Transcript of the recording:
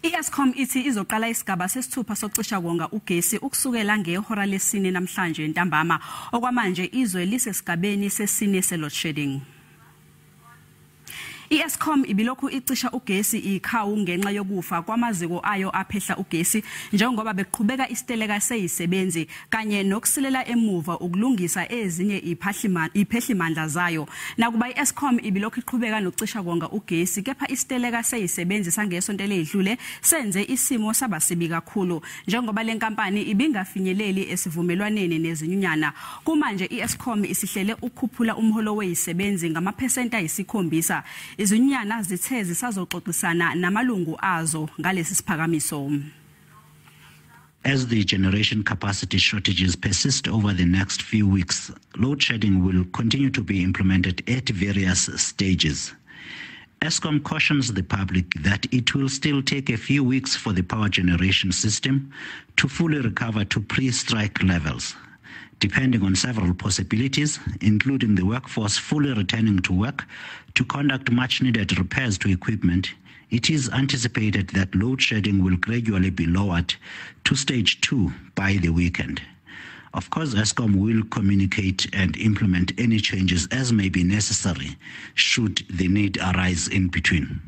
I-Eskom ithi izoqala isigaba sesithupha sokucishakonga ugesi ukusukela ngehora lesine namhlanje nambama okwamanje izwe lisesigabeni sesine se-Loadshedding. I-Eskom ibilokhu icisha ugesi ikhawu ngenxa yokufa kwamaziko ayo aphehla ugesi njengoba beqhubeka isiteleka seyisebenzi kanye nokusilela emuva ukulungisa ezinye iphehlimandla zayo. Nakuba i-Eskom ibilokhu iqhubeka nokucisha konga ugesi kepha isiteleka seyisebenzi sangesonto elidlule senze isimo sabasibi kakhulu njengoba lenkampani ibingafinyeleli esivumelwaneni nezinyunyana. Kumanje i-Eskom isihlele ukukhuphula umholo weyisebenzi ngamaphesenti ayi-7. Izinyunyana zithe zisazoxoxisana namalungu azo ngalesi siphakamiso. As the generation capacity shortages persist over the next few weeks, load shedding will continue to be implemented at various stages. Eskom cautions the public that it will still take a few weeks for the power generation system to fully recover to pre-strike levels, depending on several possibilities, including the workforce fully returning to work to conduct much-needed repairs to equipment. It is anticipated that load shedding will gradually be lowered to stage 2 by the weekend. Of course, Eskom will communicate and implement any changes as may be necessary should the need arise in between.